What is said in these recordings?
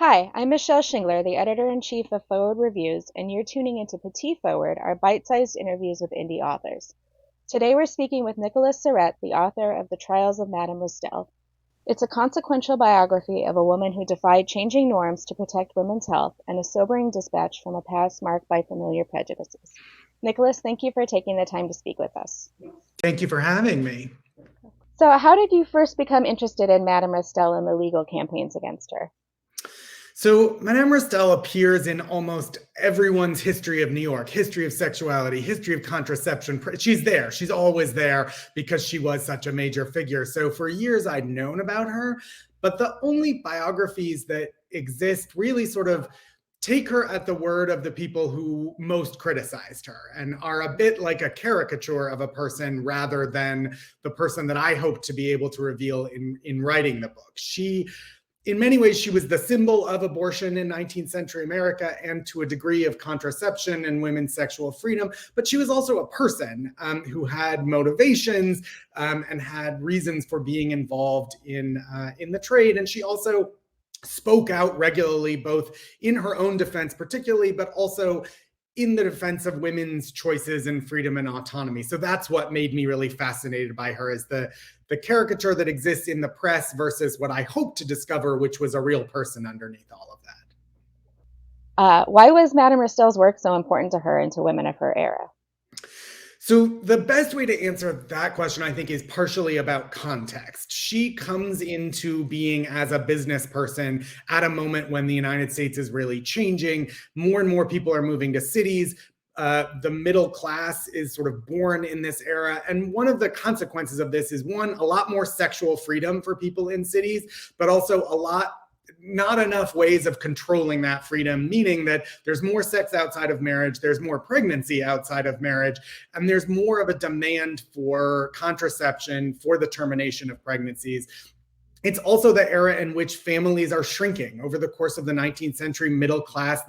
Hi, I'm Michelle Shingler, the editor-in-chief of Foreword Reviews, and you're tuning into Petit Foreword, our bite-sized interviews with indie authors. Today we're speaking with Nicholas Syrett, the author of The Trials of Madame Restell. It's a consequential biography of a woman who defied changing norms to protect women's health and a sobering dispatch from a past marked by familiar prejudices. Nicholas, thank you for taking the time to speak with us. Thank you for having me. So, how did you first become interested in Madame Restell and the legal campaigns against her? So, Madame Restell appears in almost everyone's history of New York, history of sexuality, history of contraception. She's there. She's always there because she was such a major figure. So, for years, I'd known about her, but the only biographies that exist really sort of take her at the word of the people who most criticized her and are a bit like a caricature of a person rather than the person that I hope to be able to reveal in writing the book. In many ways, she was the symbol of abortion in 19th century America and to a degree of contraception and women's sexual freedom. But she was also a person who had motivations and had reasons for being involved in the trade. And she also spoke out regularly, both in her own defense particularly, but also in the defense of women's choices and freedom and autonomy. So that's what made me really fascinated by her, is the caricature that exists in the press versus what I hope to discover, which was a real person underneath all of that. Why was Madame Restell's work so important to her and to women of her era? So the best way to answer that question, I think, is partially about context. She comes into being as a business person at a moment when the United States is really changing. More and more people are moving to cities. The middle class is sort of born in this era. And one of the consequences of this is, one, a lot more sexual freedom for people in cities, but also not enough ways of controlling that freedom, meaning that there's more sex outside of marriage, there's more pregnancy outside of marriage, and there's more of a demand for contraception, for the termination of pregnancies. It's also the era in which families are shrinking. Over the course of the 19th century, the middle class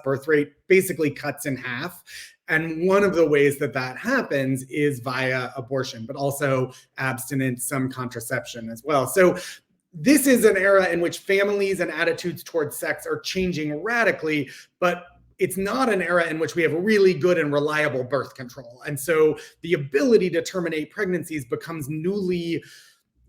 birth rate basically cuts in half. And one of the ways that happens is via abortion, but also abstinence, some contraception as well. So this is an era in which families and attitudes towards sex are changing radically, but it's not an era in which we have really good and reliable birth control. And so the ability to terminate pregnancies becomes newly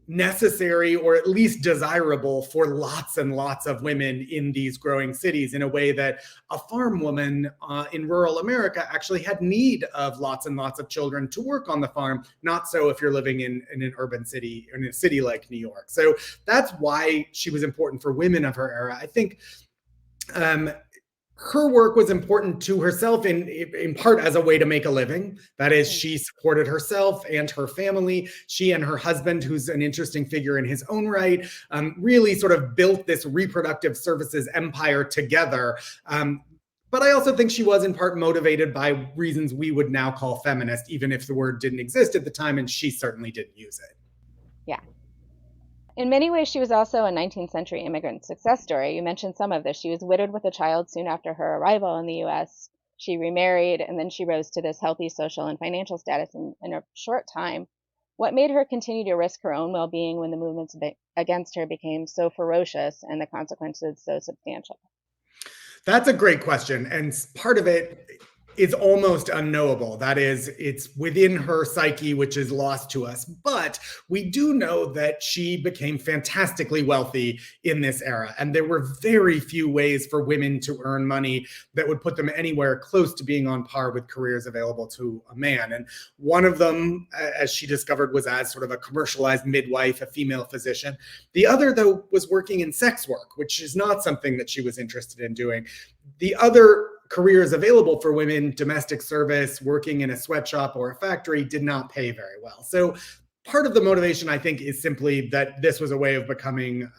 necessary, or at least desirable, for lots and lots of women in these growing cities, in a way that a farm woman in rural America actually had need of lots and lots of children to work on the farm. Not so if you're living in an urban city, in a city like New York. So that's why she was important for women of her era. I think her work was important to herself in part as a way to make a living. That is, she supported herself and her family. She and her husband, who's an interesting figure in his own right, really sort of built this reproductive services empire together. But I also think she was in part motivated by reasons we would now call feminist, even if the word didn't exist at the time, and she certainly didn't use it. Yeah. In many ways, she was also a 19th century immigrant success story. You mentioned some of this. She was widowed with a child soon after her arrival in the U.S. She remarried, and then she rose to this healthy social and financial status in a short time. What made her continue to risk her own well-being when the movements against her became so ferocious and the consequences so substantial? That's a great question. And part of it is almost unknowable. That is, it's within her psyche, which is lost to us. But we do know that she became fantastically wealthy in this era. And there were very few ways for women to earn money that would put them anywhere close to being on par with careers available to a man. And one of them, as she discovered, was as sort of a commercialized midwife, a female physician. The other, though, was working in sex work, which is not something that she was interested in doing. The other careers available for women, domestic service, working in a sweatshop or a factory, did not pay very well. So part of the motivation, I think, is simply that this was a way of becoming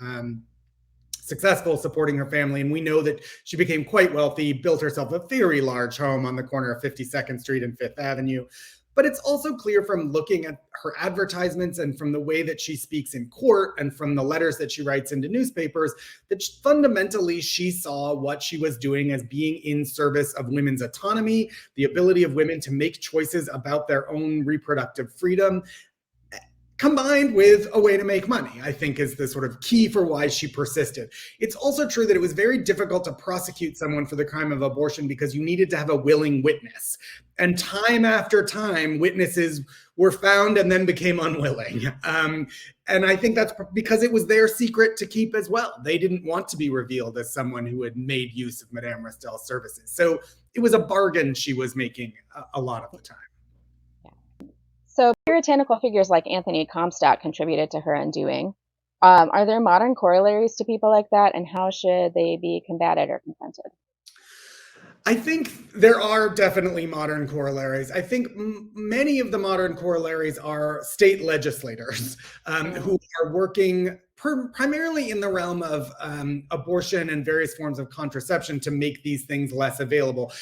successful, supporting her family. And we know that she became quite wealthy, built herself a very large home on the corner of 52nd Street and Fifth Avenue. But it's also clear from looking at her advertisements and from the way that she speaks in court and from the letters that she writes into newspapers that fundamentally she saw what she was doing as being in service of women's autonomy, the ability of women to make choices about their own reproductive freedom. combined with a way to make money, I think is the sort of key for why she persisted. It's also true that it was very difficult to prosecute someone for the crime of abortion because you needed to have a willing witness. And time after time, witnesses were found and then became unwilling. And I think that's because it was their secret to keep as well. They didn't want to be revealed as someone who had made use of Madame Restell's services. So it was a bargain she was making a lot of the time. So puritanical figures like Anthony Comstock contributed to her undoing. Are there modern corollaries to people like that, and how should they be combated or confronted? I think there are definitely modern corollaries. I think many of the modern corollaries are state legislators who are working primarily in the realm of abortion and various forms of contraception to make these things less available.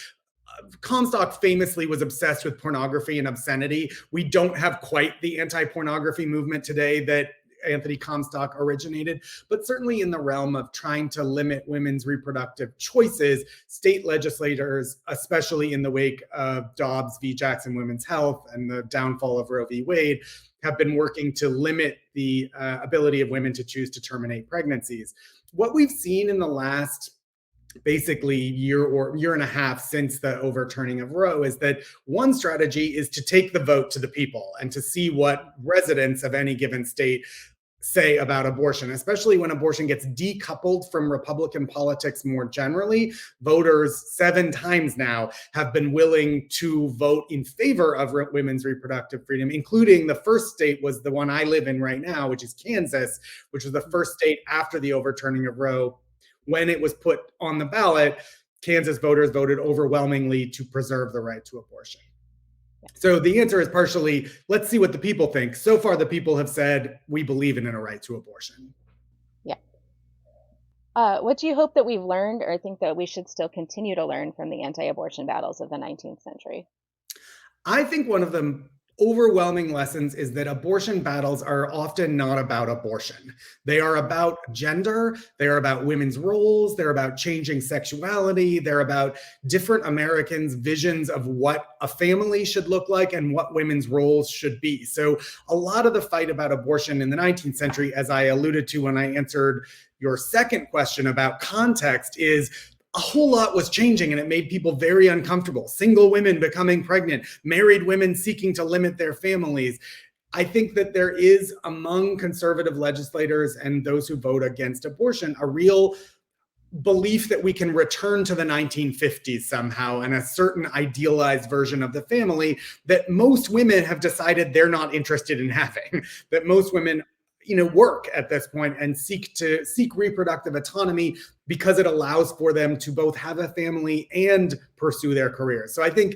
Comstock famously was obsessed with pornography and obscenity. We don't have quite the anti-pornography movement today that Anthony Comstock originated, but certainly in the realm of trying to limit women's reproductive choices, state legislators, especially in the wake of Dobbs v. Jackson Women's Health and the downfall of Roe v. Wade, have been working to limit the ability of women to choose to terminate pregnancies. What we've seen in the last basically year or year and a half since the overturning of Roe is that one strategy is to take the vote to the people and to see what residents of any given state say about abortion, especially when abortion gets decoupled from Republican politics more generally. Voters 7 times now have been willing to vote in favor of women's reproductive freedom, including the first state was the one I live in right now, which is Kansas, which was the first state after the overturning of Roe. When it was put on the ballot, Kansas voters voted overwhelmingly to preserve the right to abortion. So the answer is partially, let's see what the people think. So far, the people have said, we believe in a right to abortion. Yeah. What do you hope that we've learned or think that we should still continue to learn from the anti-abortion battles of the 19th century? I think one of the overwhelming lessons is that abortion battles are often not about abortion. They are about gender, they're about women's roles, they're about changing sexuality, they're about different Americans' visions of what a family should look like and what women's roles should be. So a lot of the fight about abortion in the 19th century, as I alluded to when I answered your second question about context, is a whole lot was changing and it made people very uncomfortable. Single women becoming pregnant, married women seeking to limit their families. I think that there is among conservative legislators and those who vote against abortion a real belief that we can return to the 1950s somehow and a certain idealized version of the family that most women have decided they're not interested in having, that most women work at this point and seek reproductive autonomy because it allows for them to both have a family and pursue their careers. So I think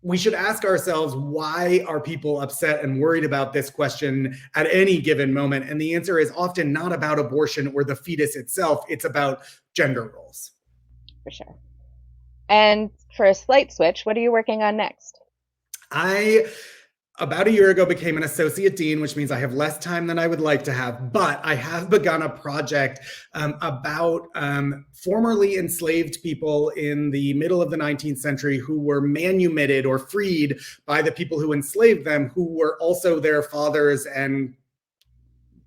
we should ask ourselves, why are people upset and worried about this question at any given moment? And the answer is often not about abortion or the fetus itself. It's about gender roles. For sure. And for a slight switch, what are you working on next? About a year ago, became an associate dean, which means I have less time than I would like to have, but I have begun a project about formerly enslaved people in the middle of the 19th century who were manumitted or freed by the people who enslaved them, who were also their fathers and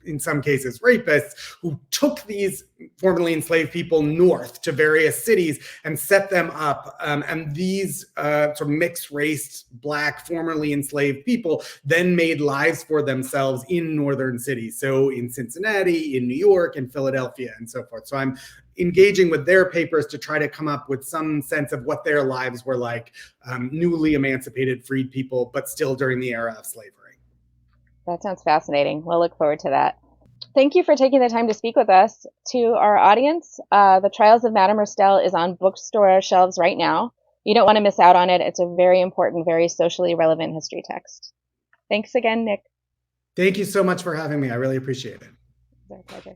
in some cases rapists, who took these formerly enslaved people north to various cities and set them up. And these sort of mixed race, Black, formerly enslaved people then made lives for themselves in northern cities. So in Cincinnati, in New York, in Philadelphia, and so forth. So I'm engaging with their papers to try to come up with some sense of what their lives were like, newly emancipated, freed people, but still during the era of slavery. That sounds fascinating. We'll look forward to that. Thank you for taking the time to speak with us. To our audience, The Trials of Madame Restell is on bookstore shelves right now. You don't want to miss out on it. It's a very important, very socially relevant history text. Thanks again, Nick. Thank you so much for having me. I really appreciate it. It's our pleasure.